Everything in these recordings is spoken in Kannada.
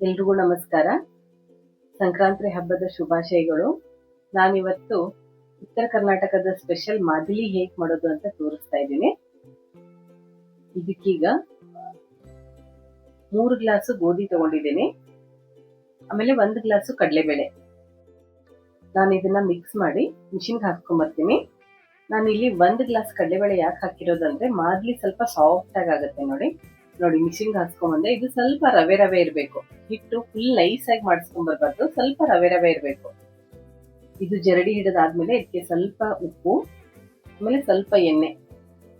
ಎಲ್ರಿಗೂ ನಮಸ್ಕಾರ. ಸಂಕ್ರಾಂತಿ ಹಬ್ಬದ ಶುಭಾಶಯಗಳು. ನಾನಿವತ್ತು ಉತ್ತರ ಕರ್ನಾಟಕದ ಸ್ಪೆಷಲ್ ಮಾದಲಿ ಹೇಗ್ ಮಾಡೋದು ಅಂತ ತೋರಿಸ್ತಾ ಇದ್ದೀನಿ. ಇದಕ್ಕೀಗ 3 ಗ್ಲಾಸು ಗೋಧಿ ತಗೊಂಡಿದ್ದೀನಿ, ಆಮೇಲೆ 1 ಗ್ಲಾಸು ಕಡಲೆಬೇಳೆ. ನಾನು ಇದನ್ನ ಮಿಕ್ಸ್ ಮಾಡಿ ಮಿಷಿನ್ಗೆ ಹಾಕ್ಕೊಂಬರ್ತೀನಿ. ನಾನು ಇಲ್ಲಿ 1 ಗ್ಲಾಸ್ ಕಡಲೆಬೇಳೆ ಯಾಕೆ ಹಾಕಿರೋದಂದ್ರೆ ಮಾದಲಿ ಸ್ವಲ್ಪ ಸಾಫ್ಟ್ ಆಗುತ್ತೆ. ನೋಡಿ ಮಿಷಿನ್ಗೆ ಹಾಕ್ಸ್ಕೊಂಬಂದೆ. ಇದು ಸ್ವಲ್ಪ ರವೆ ರವೆ ಇರಬೇಕು, ಹಿಟ್ಟು ಫುಲ್ ನೈಸ್ ಆಗಿ ಮಾಡಿಸ್ಕೊಂಡ್ಬರ್ಬಾರ್ದು, ಸ್ವಲ್ಪ ರವೆ ರವೆ ಇರಬೇಕು. ಇದು ಜರಡಿ ಹಿಡಿದಾದ್ಮೇಲೆ ಇದಕ್ಕೆ ಸ್ವಲ್ಪ ಉಪ್ಪು, ಆಮೇಲೆ ಸ್ವಲ್ಪ ಎಣ್ಣೆ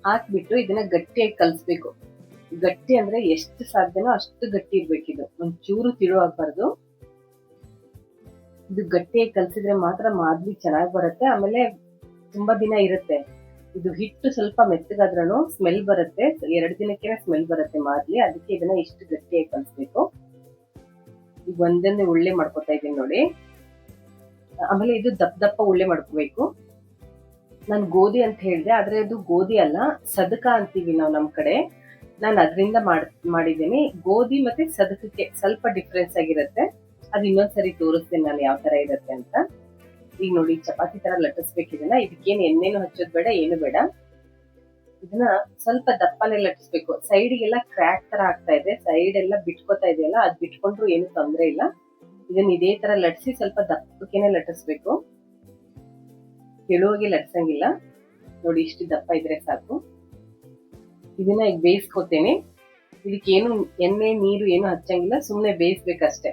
ಹಾಕ್ಬಿಟ್ಟು ಇದನ್ನ ಗಟ್ಟಿಯಾಗಿ ಕಲಿಸ್ಬೇಕು. ಗಟ್ಟಿ ಅಂದ್ರೆ ಎಷ್ಟು ಸಾಧ್ಯನೋ ಅಷ್ಟು ಗಟ್ಟಿ ಇರ್ಬೇಕು. ಇದು ಒಂಚೂರು ತಿಳು ಆಗ್ಬಾರ್ದು. ಇದು ಗಟ್ಟಿಯಾಗಿ ಕಲ್ಸಿದ್ರೆ ಮಾತ್ರ ಮಾದಲಿ ಚೆನ್ನಾಗಿ ಬರುತ್ತೆ, ಆಮೇಲೆ ತುಂಬಾ ದಿನ ಇರುತ್ತೆ. ಇದು ಹಿಟ್ಟು ಸ್ವಲ್ಪ ಮೆತ್ತಗಾದ್ರೂ ಸ್ಮೆಲ್ ಬರುತ್ತೆ, 2 ದಿನಕ್ಕೆ ಸ್ಮೆಲ್ ಬರುತ್ತೆ ಮಾದಲಿ. ಅದಕ್ಕೆ ಇದನ್ನ ಇಷ್ಟು ಗಟ್ಟಿಯಾಗಿ ಕಲಿಸ್ಬೇಕು. ಈಗ ಒಂದೊಂದೇ ಉಳ್ಳೆ ಮಾಡ್ಕೊತಾ ಇದ್ದೀನಿ ನೋಡಿ. ಆಮೇಲೆ ಇದು ದಪ್ಪ ಉಳ್ಳೆ ಮಾಡ್ಕೋಬೇಕು. ನಾನು ಗೋಧಿ ಅಂತ ಹೇಳಿದೆ, ಆದ್ರೆ ಅದು ಗೋಧಿ ಅಲ್ಲ, ಸದಕ ಅಂತೀವಿ ನಾವು ನಮ್ ಕಡೆ. ನಾನು ಅದರಿಂದ ಮಾಡಿದ್ದೀನಿ. ಗೋಧಿ ಮತ್ತೆ ಸದಕಕ್ಕೆ ಸ್ವಲ್ಪ ಡಿಫ್ರೆನ್ಸ್ ಆಗಿರುತ್ತೆ. ಅದು ಇನ್ನೊಂದ್ಸರಿ ತೋರಿಸ್ತೀನಿ ನಾನು ಯಾವ ತರ ಇರುತ್ತೆ ಅಂತ. ಈಗ ನೋಡಿ ಚಪಾತಿ ತರ ಲಟ್ಟಿಸ್ಬೇಕು. ಇದಕ್ಕೇನು ಎಣ್ಣೆನು ಹಚ್ಚೋದು ಬೇಡ, ಏನು ಬೇಡ. ಇದನ್ನ ಸ್ವಲ್ಪ ದಪ್ಪನೆ ಲಟ್ಟಿಸ್ಬೇಕು. ಸೈಡ್ಗೆಲ್ಲ ಕ್ರ್ಯಾಕ್ ತರ ಆಗ್ತಾ ಇದೆ, ಸೈಡ್ ಎಲ್ಲ ಬಿಟ್ಕೋತಾ ಇದೆಯಲ್ಲ, ಅದ್ ಬಿಟ್ಕೊಂಡ್ರು ಏನು ತೊಂದ್ರೆ ಇಲ್ಲ. ಇದನ್ನ ಇದೇ ತರ ಲಟ್ಸಿ ಸ್ವಲ್ಪ ದಪ್ಪಕ್ಕೇನೆ ಲಟ್ಟಿಸ್ಬೇಕು, ತೆಳುವಾಗಿ ಲಟ್ಸಂಗಿಲ್ಲ. ನೋಡಿ ಇಷ್ಟು ದಪ್ಪ ಇದ್ರೆ ಸಾಕು. ಇದನ್ನ ಈಗ ಬೇಯಿಸ್ಕೊತೇನೆ. ಇದಕ್ಕೇನು ಎಣ್ಣೆ ನೀರು ಏನು ಹಚ್ಚಂಗಿಲ್ಲ, ಸುಮ್ನೆ ಬೇಯಿಸ್ಬೇಕಷ್ಟೆ.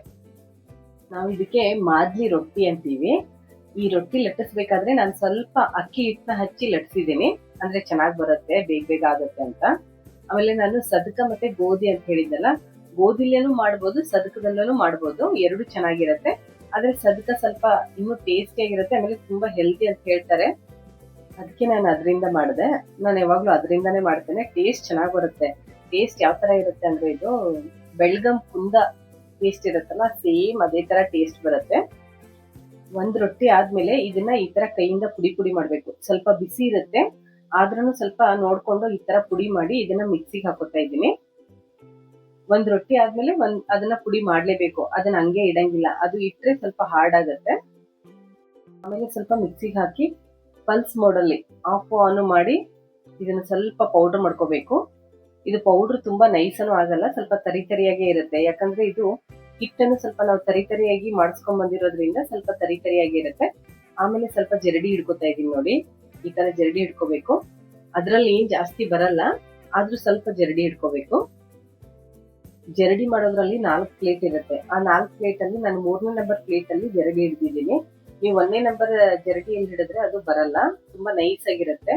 ನಾವು ಇದಕ್ಕೆ ಮಾದ್ಲಿ ರೊಟ್ಟಿ ಅಂತೀವಿ. ಈ ರೊಟ್ಟಿ ಲಟ್ಟಿಸ್ಬೇಕಾದ್ರೆ ನಾನು ಸ್ವಲ್ಪ ಅಕ್ಕಿ ಹಿಟ್ಟನ್ನ ಹಚ್ಚಿ ಲಟ್ಸಿದ್ದೀನಿ, ಅಂದ್ರೆ ಚೆನ್ನಾಗಿ ಬರುತ್ತೆ, ಬೇಗ ಆಗುತ್ತೆ ಅಂತ. ಆಮೇಲೆ ನಾನು ಸದಕ ಮತ್ತೆ ಗೋಧಿ ಅಂತ ಹೇಳಿದ್ದಲ್ಲ, ಗೋಧಿಲೇನು ಮಾಡ್ಬೋದು, ಸದಕದಲ್ಲೂ ಮಾಡ್ಬೋದು, ಎರಡು ಚೆನ್ನಾಗಿರುತ್ತೆ. ಆದ್ರೆ ಸದಕ ಸ್ವಲ್ಪ ಇನ್ನೂ ಟೇಸ್ಟಿ ಆಗಿರುತ್ತೆ, ಆಮೇಲೆ ತುಂಬಾ ಹೆಲ್ತಿ ಅಂತ ಹೇಳ್ತಾರೆ. ಅದಕ್ಕೆ ನಾನು ಅದರಿಂದ ಮಾಡಿದೆ. ನಾನು ಯಾವಾಗ್ಲೂ ಅದರಿಂದಾನೇ ಮಾಡ್ತೇನೆ, ಟೇಸ್ಟ್ ಚೆನ್ನಾಗಿ ಬರುತ್ತೆ. ಟೇಸ್ಟ್ ಯಾವ ತರ ಇರುತ್ತೆ ಅಂದ್ರೆ ಇದು ಬೆಳ್ಗಂ ಕುಂದ ಟೇಸ್ಟ್ ಇರುತ್ತಲ್ಲ, ಸೇಮ್ ಅದೇ ತರ ಟೇಸ್ಟ್ ಬರುತ್ತೆ. ಒಂದ್ ರೊಟ್ಟಿ ಆದ್ಮೇಲೆ ಇದನ್ನ ಈ ತರ ಕೈಯಿಂದ ಪುಡಿ ಮಾಡ್ಬೇಕು. ಸ್ವಲ್ಪ ಬಿಸಿ ಇರುತ್ತೆ, ಆದ್ರೂ ಸ್ವಲ್ಪ ನೋಡ್ಕೊಂಡು ಈ ತರ ಪುಡಿ ಮಾಡಿ ಇದನ್ನ ಮಿಕ್ಸಿಗೆ ಹಾಕೋತಾ ಇದ್ದೀನಿ. ಒಂದ್ ರೊಟ್ಟಿ ಆದ್ಮೇಲೆ ಅದನ್ನ ಪುಡಿ ಮಾಡ್ಲೇಬೇಕು, ಅದನ್ನ ಹಂಗೆ ಇಡಂಗಿಲ್ಲ, ಅದು ಇಟ್ರೆ ಸ್ವಲ್ಪ ಹಾರ್ಡ್ ಆಗುತ್ತೆ. ಆಮೇಲೆ ಸ್ವಲ್ಪ ಮಿಕ್ಸಿಗೆ ಹಾಕಿ ಪಲ್ಸ್ ಮೋಡಲ್ಲಿ ಆಫ್ ಆನ್ ಮಾಡಿ ಇದನ್ನ ಸ್ವಲ್ಪ ಪೌಡರ್ ಮಾಡ್ಕೋಬೇಕು. ಇದು ಪೌಡರ್ ತುಂಬಾ ನೈಸನು ಆಗಲ್ಲ, ಸ್ವಲ್ಪ ತರಿಯಾಗೇ ಇರುತ್ತೆ. ಯಾಕಂದ್ರೆ ಇದು ಹಿಟ್ಟನ್ನು ಸ್ವಲ್ಪ ನಾವು ತರಿಯಾಗಿ ಮಾಡಿಸ್ಕೊಂಡ್ ಬಂದಿರೋದ್ರಿಂದ ಸ್ವಲ್ಪ ತರಿಯಾಗಿ ಇರುತ್ತೆ. ಆಮೇಲೆ ಸ್ವಲ್ಪ ಜರಡಿ ಹಿಡ್ಕೊತಾ ಇದೀನಿ ನೋಡಿ, ಈ ತರ ಜರಡಿ ಹಿಡ್ಕೋಬೇಕು. ಅದ್ರಲ್ಲಿ ಏನ್ ಜಾಸ್ತಿ ಬರಲ್ಲ, ಆದ್ರೂ ಸ್ವಲ್ಪ ಜರಡಿ ಹಿಡ್ಕೋಬೇಕು. ಜರಡಿ ಮಾಡೋದ್ರಲ್ಲಿ 4 ಪ್ಲೇಟ್ ಇರುತ್ತೆ. ಆ 4 ಪ್ಲೇಟ್ ಅಲ್ಲಿ ನಾನು 3ನೇ ನಂಬರ್ ಪ್ಲೇಟ್ ಅಲ್ಲಿ ಜರಡಿ ಹಿಡಿದಿದ್ದೀನಿ. ನೀವು 1ನೇ ನಂಬರ್ ಜರಡಿಯಲ್ಲಿ ಹಿಡಿದ್ರೆ ಅದು ಬರಲ್ಲ, ತುಂಬಾ ನೈಸ್ ಆಗಿರುತ್ತೆ.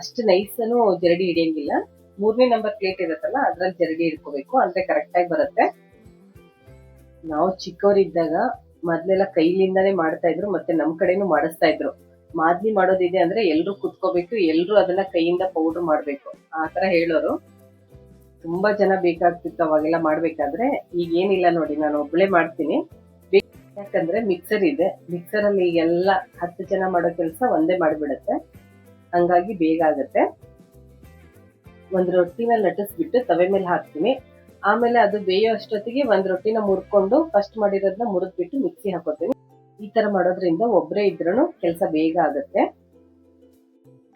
ಅಷ್ಟು ನೈಸನು ಜರಡಿ ಹಿಡಿಯಂಗಿಲ್ಲ. 3ನೇ ನಂಬರ್ ಪ್ಲೇಟ್ ಇರುತ್ತಲ್ಲ, ಅದ್ರಲ್ಲಿ ಜರಡಿ ಹಿಡ್ಕೋಬೇಕು, ಅಂದ್ರೆ ಕರೆಕ್ಟ್ ಆಗಿ ಬರುತ್ತೆ. ನಾವು ಚಿಕ್ಕವರಿದ್ದಾಗ ಮೊದ್ಲೆಲ್ಲ ಕೈಲಿಂದಾನೇ ಮಾಡ್ತಾ ಇದ್ರು, ಮತ್ತೆ ನಮ್ ಕಡೆನೂ ಮಾಡಿಸ್ತಾ ಇದ್ರು. ಮಾದ್ಲಿ ಮಾಡೋದಿದೆ ಅಂದ್ರೆ ಎಲ್ರು ಕುತ್ಕೋಬೇಕು, ಎಲ್ರು ಅದನ್ನ ಕೈಯಿಂದ ಪೌಡರ್ ಮಾಡ್ಬೇಕು, ಆತರ ಹೇಳೋರು. ತುಂಬಾ ಜನ ಬೇಕಾಗ್ತಿತ್ತು ಅವಾಗೆಲ್ಲ ಮಾಡ್ಬೇಕಾದ್ರೆ. ಈಗ ಏನಿಲ್ಲ ನೋಡಿ, ನಾನು ಒಬ್ಳೆ ಮಾಡ್ತೀನಿ. ಯಾಕಂದ್ರೆ ಮಿಕ್ಸರ್ ಇದೆ, ಮಿಕ್ಸರ್ ಅಲ್ಲಿ ಎಲ್ಲ 10 ಜನ ಮಾಡೋ ಕೆಲಸ ಒಂದೇ ಮಾಡಿಬಿಡುತ್ತೆ, ಹಂಗಾಗಿ ಬೇಗ ಆಗುತ್ತೆ. ಒಂದ್ ರೊಟ್ಟಿನ ಲಟ್ಟಿಸ್ಬಿಟ್ಟು ತವೆ ಮೇಲೆ ಹಾಕ್ತೀನಿ. ಆಮೇಲೆ ಅದು ಬೇಯೋ ಅಷ್ಟೊತ್ತಿಗೆ ಒಂದ್ ರೊಟ್ಟಿನ ಮುರ್ಕೊಂಡು ಫಸ್ಟ್ ಮಾಡಿರೋದನ್ನ ಮುರಿದ್ಬಿಟ್ಟು ಮಿಕ್ಸಿ ಹಾಕೋತೀನಿ. ಈ ತರ ಮಾಡೋದ್ರಿಂದ ಒಬ್ರೇ ಇದ್ರೂ ಕೆಲಸ ಬೇಗ ಆಗುತ್ತೆ.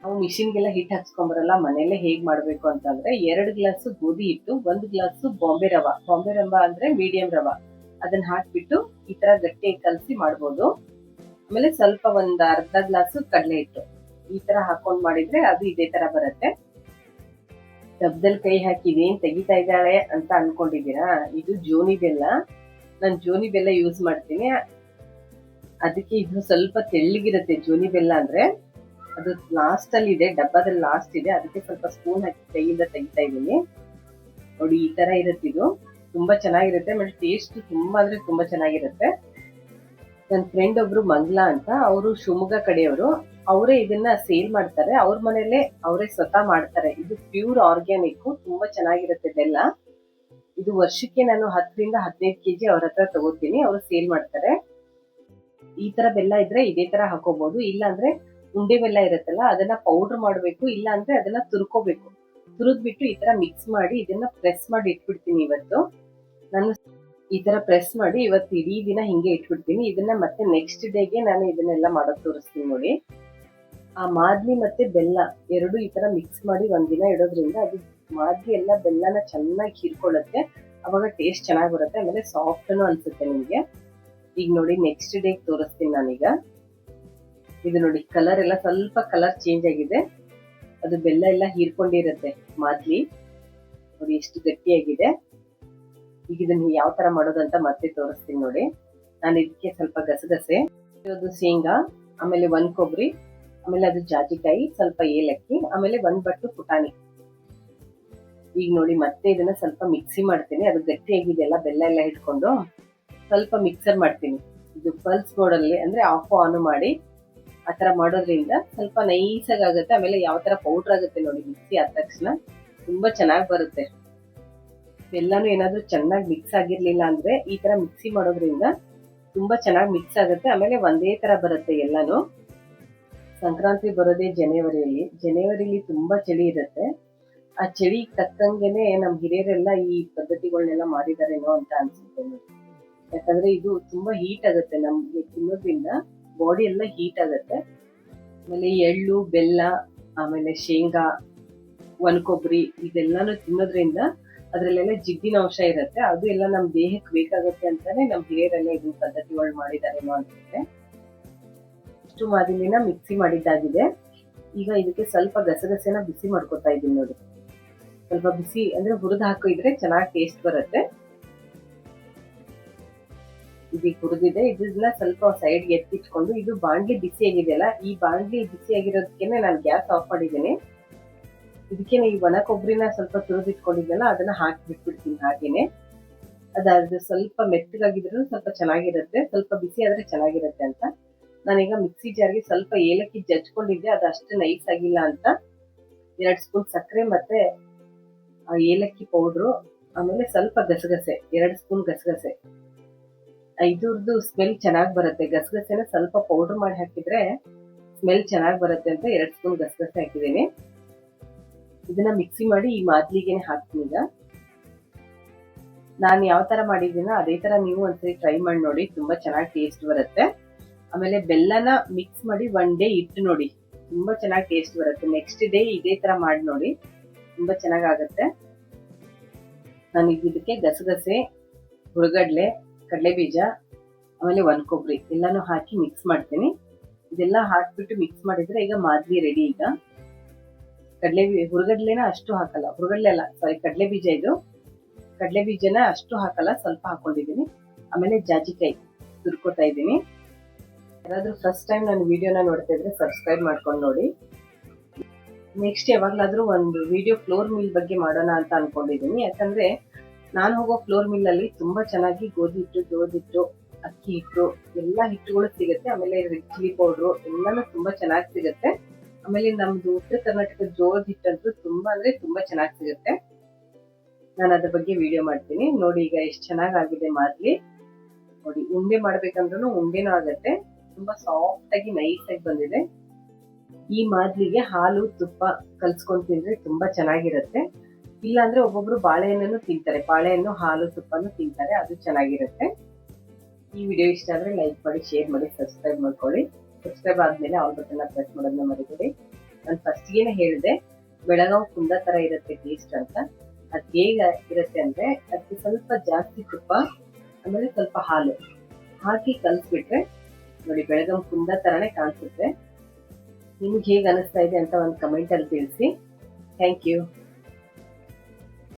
ನಾವು ಮಿಷಿನ್ಗೆಲ್ಲ ಹಿಟ್ಟು ಹಾಕ್ಸ್ಕೊಂಬರಲ್ಲ, ಮನೆಯಲ್ಲೇ ಹೇಗ್ ಮಾಡ್ಬೇಕು ಅಂತಂದ್ರೆ 2 ಗ್ಲಾಸ್ ಗೋಧಿ ಹಿಟ್ಟು, 1 ಗ್ಲಾಸ್ ಬಾಂಬೆ ರವ ಅಂದ್ರೆ ಮೀಡಿಯಂ ರವ, ಅದನ್ನ ಹಾಕ್ಬಿಟ್ಟು ಈ ತರ ಗಟ್ಟಿಯಾಗಿ ಕಲಸಿ ಮಾಡ್ಬೋದು. ಆಮೇಲೆ ಸ್ವಲ್ಪ ಒಂದ್ ಅರ್ಧ ಗ್ಲಾಸ್ ಕಡಲೆ ಹಿಟ್ಟು, ಈ ತರ ಹಾಕೊಂಡ್ ಮಾಡಿದ್ರೆ ಅದು ಇದೇ ತರ ಬರುತ್ತೆ. ಡಬ್ದಲ್ಲಿ ಕೈ ಹಾಕಿ ಇದೇನ್ ತೆಗಿತಾ ಇದ್ದಾಳೆ ಅಂತ ಅನ್ಕೊಂಡಿದ್ದೀರಾ? ಇದು ಜೋನಿ ಬೆಲ್ಲ. ನಾನು ಜೋನಿ ಬೆಲ್ಲ ಯೂಸ್ ಮಾಡ್ತೀನಿ, ಅದಕ್ಕೆ ಇದು ಸ್ವಲ್ಪ ತೆಳ್ಳಗಿರುತ್ತೆ. ಜೋನಿ ಬೆಲ್ಲ ಅಂದ್ರೆ ಅದು ಲಾಸ್ಟ್ ಅಲ್ಲಿ ಇದೆ, ಡಬ್ಬದಲ್ಲಿ ಲಾಸ್ಟ್ ಇದೆ, ಅದಕ್ಕೆ ಸ್ವಲ್ಪ ಸ್ಪೂನ್ ಹಾಕಿ ಕೈಯಿಂದ ತೆಗಿತಾ ಇದ್ದೀನಿ. ನೋಡಿ ಈ ತರ ಇರುತ್ತೆ. ಇದು ತುಂಬಾ ಚೆನ್ನಾಗಿರುತ್ತೆ, ಆಮೇಲೆ ಟೇಸ್ಟ್ ತುಂಬಾ ಅಂದ್ರೆ ತುಂಬಾ ಚೆನ್ನಾಗಿರುತ್ತೆ. ನನ್ನ ಫ್ರೆಂಡ್ ಒಬ್ರು ಮಂಗ್ಲಾ ಅಂತ, ಅವರು ಶಿವಮೊಗ್ಗ ಕಡೆಯವರು, ಅವರೇ ಇದನ್ನ ಸೇಲ್ ಮಾಡ್ತಾರೆ. ಅವ್ರ ಮನೇಲೆ ಅವರೇ ಸ್ವತಃ ಮಾಡ್ತಾರೆ. ಇದು ಪ್ಯೂರ್ ಆರ್ಗ್ಯಾನಿಕ್, ತುಂಬಾ ಚೆನ್ನಾಗಿರುತ್ತೆ ಬೆಲ್ಲ. ಇದು ವರ್ಷಕ್ಕೆ ನಾನು 10ರಿಂದ 15 kg ಅವ್ರ ಹತ್ರ ತಗೋತೀನಿ, ಅವರು ಸೇಲ್ ಮಾಡ್ತಾರೆ. ಈ ತರ ಬೆಲ್ಲ ಇದ್ರೆ ಇದೇ ತರ ಹಾಕೋಬಹುದು, ಇಲ್ಲ ಅಂದ್ರೆ ಉಂಡೆ ಬೆಲ್ಲ ಇರುತ್ತಲ್ಲ ಅದನ್ನ ಪೌಡರ್ ಮಾಡ್ಬೇಕು, ಇಲ್ಲ ಅಂದ್ರೆ ಅದನ್ನ ತುರ್ದ್ಬಿಟ್ಟು ಈ ತರ ಮಿಕ್ಸ್ ಮಾಡಿ ಇದನ್ನ ಪ್ರೆಸ್ ಮಾಡಿ ಇಟ್ಬಿಡ್ತೀನಿ. ಇವತ್ತು ನಾನು ಈ ತರ ಪ್ರೆಸ್ ಮಾಡಿ ಇವತ್ತು ಇಡೀ ದಿನ ಹಿಂಗೆ ಇಟ್ಬಿಡ್ತೀನಿ. ಇದನ್ನ ಮತ್ತೆ ನೆಕ್ಸ್ಟ್ ಡೇಗೆ ನಾನು ಇದನ್ನೆಲ್ಲ ಮಾಡೋದು ತೋರಿಸ್ತೀನಿ ನೋಡಿ. ಆ ಮಾದ್ಲಿ ಮತ್ತೆ ಬೆಲ್ಲ ಎರಡು ಈ ತರ ಮಿಕ್ಸ್ ಮಾಡಿ ಒಂದಿನ ಇಡೋದ್ರಿಂದ ಅದು ಮಾದ್ಲಿ ಎಲ್ಲ ಬೆಲ್ಲನ ಚೆನ್ನಾಗಿ ಹೀರ್ಕೊಳ್ಳುತ್ತೆ. ಅವಾಗ ಟೇಸ್ಟ್ ಚೆನ್ನಾಗಿ ಬರುತ್ತೆ. ಆಮೇಲೆ ಸಾಫ್ಟ್ನು ಅನ್ಸುತ್ತೆ ನಿಮ್ಗೆ. ಈಗ ನೋಡಿ ನೆಕ್ಸ್ಟ್ ಡೇ ತೋರಿಸ್ತೀನಿ ನಾನೀಗ. ಇದು ನೋಡಿ ಕಲರ್ ಎಲ್ಲ ಸ್ವಲ್ಪ ಕಲರ್ ಚೇಂಜ್ ಆಗಿದೆ. ಅದು ಬೆಲ್ಲ ಎಲ್ಲ ಹೀರ್ಕೊಂಡಿರುತ್ತೆ ಮಾದ್ಲಿ. ನೋಡಿ ಎಷ್ಟು ಗಟ್ಟಿಯಾಗಿದೆ. ಈಗ ಇದನ್ನ ಯಾವ ತರ ಮಾಡೋದು ಅಂತ ಮತ್ತೆ ತೋರಿಸ್ತೀನಿ ನೋಡಿ. ನಾನು ಇದಕ್ಕೆ ಸ್ವಲ್ಪ ಗಸಗಸೆ, ಇದು ಶೇಂಗಾ, ಆಮೇಲೆ ಒಂದ್ ಕೊಬ್ಬರಿ, ಆಮೇಲೆ ಅದು ಜಾಜಿಕಾಯಿ, ಸ್ವಲ್ಪ ಏಲಕ್ಕಿ, ಆಮೇಲೆ ಒಂದ್ ಬಟ್ಟು ಪುಟಾಣಿ. ಈಗ ನೋಡಿ ಮತ್ತೆ ಇದನ್ನ ಸ್ವಲ್ಪ ಮಿಕ್ಸಿ ಮಾಡ್ತೀನಿ. ಅದು ಗಟ್ಟಿಯಾಗಿದೆಯಲ್ಲ ಬೆಲ್ಲ ಎಲ್ಲ ಇಟ್ಕೊಂಡು ಸ್ವಲ್ಪ ಮಿಕ್ಸರ್ ಮಾಡ್ತೀನಿ. ಇದು ಪಲ್ಸ್ ಮೋಡಲ್ಲಿ ಅಂದ್ರೆ ಆಫ್ ಆನ್ ಮಾಡಿ ಆ ತರ ಮಾಡೋದ್ರಿಂದ ಸ್ವಲ್ಪ ನೈಸಾಗಿ ಆಗುತ್ತೆ. ಆಮೇಲೆ ಯಾವ ತರ ಪೌಡರ್ ಆಗುತ್ತೆ ನೋಡಿ ಮಿಕ್ಸಿ ಆದ ತಕ್ಷಣ ತುಂಬಾ ಚೆನ್ನಾಗಿ ಬರುತ್ತೆ. ಬೆಲ್ಲನು ಏನಾದ್ರೂ ಚೆನ್ನಾಗಿ ಮಿಕ್ಸ್ ಆಗಿರ್ಲಿಲ್ಲ ಅಂದ್ರೆ ಈ ತರ ಮಿಕ್ಸಿ ಮಾಡೋದ್ರಿಂದ ತುಂಬಾ ಚೆನ್ನಾಗಿ ಮಿಕ್ಸ್ ಆಗುತ್ತೆ. ಆಮೇಲೆ ಒಂದೇ ತರ ಬರುತ್ತೆ ಎಲ್ಲಾನು. ಸಂಕ್ರಾಂತಿ ಬರೋದೇ ಜನವರಿಲಿ ತುಂಬಾ ಚಳಿ ಇರುತ್ತೆ. ಆ ಚಳಿ ತಕ್ಕಂಗೆನೆ ನಮ್ ಹಿರಿಯರೆಲ್ಲ ಈ ಪದ್ಧತಿಗಳನ್ನೆಲ್ಲ ಮಾಡಿದಾರೇನೋ ಅಂತ ಅನ್ಸುತ್ತೆ ನೋಡಿ. ಯಾಕಂದ್ರೆ ಇದು ತುಂಬಾ ಹೀಟ್ ಆಗುತ್ತೆ, ನಮ್ಗೆ ತಿನ್ನೋದ್ರಿಂದ ಬಾಡಿ ಎಲ್ಲ ಹೀಟ್ ಆಗುತ್ತೆ. ಆಮೇಲೆ ಎಳ್ಳು, ಬೆಲ್ಲ, ಆಮೇಲೆ ಶೇಂಗಾ, ಒಣ ಕೊಬ್ಬರಿ ಇದೆಲ್ಲಾನು ತಿನ್ನೋದ್ರಿಂದ ಅದ್ರಲ್ಲೆಲ್ಲ ಜಿಡ್ಡಿನ ಅಂಶ ಇರುತ್ತೆ. ಅದು ಎಲ್ಲ ನಮ್ ದೇಹಕ್ಕೆ ಬೇಕಾಗುತ್ತೆ ಅಂತಾನೆ ನಮ್ ಹಿರಿಯರೆಲ್ಲ ಇದು ಪದ್ಧತಿಗಳು ಮಾಡಿದಾರೇನೋ ಅನ್ಸುತ್ತೆ. ಇಷ್ಟು ಮಾದಲಿನ ಮಿಕ್ಸಿ ಮಾಡಿದ್ದಾಗಿದೆ. ಈಗ ಇದಕ್ಕೆ ಸ್ವಲ್ಪ ಗಸಗಸೆನ ಬಿಸಿ ಮಾಡ್ಕೊತಾ ಇದ್ದೀನಿ ನೋಡಿ. ಸ್ವಲ್ಪ ಬಿಸಿ ಅಂದ್ರೆ ಹುರಿದು ಹಾಕಿದ್ರೆ ಚೆನ್ನಾಗಿ ಟೇಸ್ಟ್ ಬರುತ್ತೆ. ಇದೀಗ ಹುರಿದಿದೆ. ಇದನ್ನ ಸ್ವಲ್ಪ ಸೈಡ್ಗೆ ಎತ್ತಿಟ್ಕೊಂಡು, ಇದು ಬಾಂಡ್ಲಿ ಬಿಸಿ ಆಗಿದೆಯಲ್ಲ, ಈ ಬಾಂಡ್ಲಿ ಬಿಸಿ ಆಗಿರೋದಕ್ಕೇನೆ ನಾನು ಗ್ಯಾಸ್ ಆಫ್ ಮಾಡಿದ್ದೇನೆ. ಇದಕ್ಕೆ ಈ ಒಣ ಕೊಬ್ಬರಿನ ಸ್ವಲ್ಪ ತುರಿದಿಟ್ಕೊಂಡಿದ್ದೆಲ್ಲ ಅದನ್ನ ಹಾಕಿ ಬಿಟ್ಬಿಡ್ತೀನಿ ಹಾಗೇನೆ. ಅದು ಸ್ವಲ್ಪ ಮೆತ್ತಗಾಗಿದ್ರು ಸ್ವಲ್ಪ ಚೆನ್ನಾಗಿರುತ್ತೆ, ಸ್ವಲ್ಪ ಬಿಸಿ ಆದ್ರೆ ಚೆನ್ನಾಗಿರುತ್ತೆ ಅಂತ ನಾನೀಗ ಮಿಕ್ಸಿ ಜಾರ್ಗೆ ಸ್ವಲ್ಪ ಏಲಕ್ಕಿ ಜಜ್ಕೊಂಡಿದ್ದೆ. ಅದು ಅಷ್ಟು ನೈಸ್ ಆಗಿಲ್ಲ ಅಂತ 2 ಸ್ಪೂನ್ ಸಕ್ಕರೆ ಮತ್ತೆ ಏಲಕ್ಕಿ ಪೌಡ್ರು, ಆಮೇಲೆ ಸ್ವಲ್ಪ ಗಸಗಸೆ, 2 ಸ್ಪೂನ್ ಗಸಗಸೆ. ಇದ್ರದ್ದು ಸ್ಮೆಲ್ ಚೆನ್ನಾಗಿ ಬರುತ್ತೆ. ಗಸಗಸೆನ ಸ್ವಲ್ಪ ಪೌಡರ್ ಮಾಡಿ ಹಾಕಿದ್ರೆ ಸ್ಮೆಲ್ ಚೆನ್ನಾಗಿ ಬರುತ್ತೆ ಅಂತ 2 ಸ್ಪೂನ್ ಗಸಗಸೆ ಹಾಕಿದ್ದೀನಿ. ಇದನ್ನ ಮಿಕ್ಸಿ ಮಾಡಿ ಈ ಮಾದ್ಲಿಗೆನೆ ಹಾಕ್ತೀನಿ. ಈಗ ನಾನು ಯಾವ ತರ ಮಾಡಿದ್ದೀನೋ ಅದೇ ತರ ನೀವು ಒಂದ್ಸರಿ ಟ್ರೈ ಮಾಡಿ ನೋಡಿ, ತುಂಬಾ ಚೆನ್ನಾಗಿ ಟೇಸ್ಟ್ ಬರುತ್ತೆ. ಆಮೇಲೆ ಬೆಲ್ಲನ ಮಿಕ್ಸ್ ಮಾಡಿ 1 ಡೇ ಇಟ್ಟು ನೋಡಿ, ತುಂಬಾ ಚೆನ್ನಾಗಿ ಟೇಸ್ಟ್ ಬರುತ್ತೆ. ನೆಕ್ಸ್ಟ್ ಡೇ ಇದೇ ತರ ಮಾಡಿ ನೋಡಿ, ತುಂಬಾ ಚೆನ್ನಾಗಾಗುತ್ತೆ. ನಾನು ಇದಕ್ಕೆ ಗಸಗಸೆ, ಹುರುಗಡ್ಲೆ, ಕಡಲೆ ಬೀಜ, ಆಮೇಲೆ ಒಣ ಕೊಬ್ಬರಿ ಎಲ್ಲಾನು ಹಾಕಿ ಮಿಕ್ಸ್ ಮಾಡ್ತೀನಿ. ಇದೆಲ್ಲ ಹಾಕ್ಬಿಟ್ಟು ಮಿಕ್ಸ್ ಮಾಡಿದ್ರೆ ಈಗ ಮಾದ್ಲಿ ರೆಡಿ. ಈಗ ಹುರುಗಡ್ಲೆನ ಅಷ್ಟು ಹಾಕಲ್ಲ, ಕಡಲೆ ಬೀಜ, ಇದು ಕಡಲೆ ಬೀಜನ ಅಷ್ಟು ಹಾಕಲ್ಲ, ಸ್ವಲ್ಪ ಹಾಕೊಂಡಿದ್ದೀನಿ. ಆಮೇಲೆ ಜಾಜಿಕಾಯಿ ತುರ್ಕೋತಾ ಇದ್ದೀನಿ. ಯಾರಾದ್ರೂ ಫಸ್ಟ್ ಟೈಮ್ ನಾನು ವಿಡಿಯೋನ ನೋಡ್ತಾ ಇದ್ರೆ ಸಬ್ಸ್ಕ್ರೈಬ್ ಮಾಡ್ಕೊಂಡು ನೋಡಿ. ನೆಕ್ಸ್ಟ್ ಯಾವಾಗ್ಲಾದ್ರೂ ಒಂದು ವಿಡಿಯೋ ಫ್ಲೋರ್ ಮಿಲ್ ಬಗ್ಗೆ ಮಾಡೋಣ ಅಂತ ಅನ್ಕೊಂಡಿದ್ದೀನಿ. ಯಾಕಂದ್ರೆ ನಾನು ಹೋಗೋ ಫ್ಲೋರ್ ಮಿಲ್ ಅಲ್ಲಿ ತುಂಬಾ ಚೆನ್ನಾಗಿ ಗೋಧಿ ಹಿಟ್ಟು, ಜೋಳದ ಹಿಟ್ಟು, ಅಕ್ಕಿ ಹಿಟ್ಟು ಎಲ್ಲ ಹಿಟ್ಟುಗಳು ಸಿಗುತ್ತೆ. ಆಮೇಲೆ ರೆಡ್ ಚಿಲ್ಲಿ ಪೌಡ್ರು ಎಲ್ಲಾನು ತುಂಬಾ ಚೆನ್ನಾಗಿ ಸಿಗುತ್ತೆ. ಆಮೇಲೆ ನಮ್ದು ಉತ್ತರ ಕರ್ನಾಟಕದ ಜೋಳದ ಹಿಟ್ಟಂತೂ ತುಂಬಾ ಅಂದ್ರೆ ತುಂಬಾ ಚೆನ್ನಾಗಿ ಸಿಗುತ್ತೆ. ನಾನು ಅದ್ರ ಬಗ್ಗೆ ವಿಡಿಯೋ ಮಾಡ್ತೀನಿ ನೋಡಿ. ಈಗ ಎಷ್ಟು ಚೆನ್ನಾಗಾಗಿದೆ ಮಾದ್ಲಿ ನೋಡಿ. ಉಂಡೆ ಮಾಡ್ಬೇಕಂದ್ರೂ ಉಂಡೆನೂ ಆಗತ್ತೆ. ತುಂಬಾ ಸಾಫ್ಟ್ ಆಗಿ ನೈಸ್ ಆಗಿ ಬಂದಿದೆ. ಈ ಮಾದ್ಲಿಗೆ ಹಾಲು, ತುಪ್ಪ ಕಲ್ಸ್ಕೊಂಡ್ ತಿಂದ್ರೆ ತುಂಬಾ ಚೆನ್ನಾಗಿರುತ್ತೆ. ಇಲ್ಲ ಅಂದ್ರೆ ಒಬ್ಬೊಬ್ರು ಬಾಳೆಹಣ್ಣು ತಿಂತಾರೆ, ಬಾಳೆಹಣ್ಣು, ಹಾಲು, ತುಪ್ಪನು ತಿಂತಾರೆ, ಅದು ಚೆನ್ನಾಗಿರುತ್ತೆ. ಈ ವಿಡಿಯೋ ಇಷ್ಟ ಆದ್ರೆ ಲೈಕ್ ಮಾಡಿ, ಶೇರ್ ಮಾಡಿ, ಸಬ್ಸ್ಕ್ರೈಬ್ ಮಾಡ್ಕೊಳ್ಳಿ. ಸಬ್ಸ್ಕ್ರೈಬ್ ಆದ್ಮೇಲೆ ಆಲ್ ಬಟನ್ ಪ್ರೆಸ್ ಮಾಡೋದನ್ನ ಮರಿಬೇಡಿ. ನಾನು ಫಸ್ಟ್ಗೇನೆ ಹೇಳಿದೆ ಬೆಳಗಾವ್ ಕುಂದ ತರ ಇರುತ್ತೆ ಟೇಸ್ಟ್ ಅಂತ. ಅದ್ ಹೇಗೆ ಇರುತ್ತೆ ಅಂದ್ರೆ ಅದಕ್ಕೆ ಸ್ವಲ್ಪ ಜಾಸ್ತಿ ತುಪ್ಪ, ಆಮೇಲೆ ಸ್ವಲ್ಪ ಹಾಲು ಹಾಕಿ ಕಲ್ಸ್ಬಿಟ್ರೆ ನೋಡಿ ಬೆಳಗಾವ್ ಕುಂದ ತರಾನೇ ಕಾಣಿಸುತ್ತೆ. ನಿಮ್ಗೆ ಹೇಗೆ ಅನಿಸ್ತಾ ಇದೆ ಅಂತ ಒಂದು ಕಮೆಂಟ್ ಅಲ್ಲಿ ತಿಳಿಸಿ. Thank you.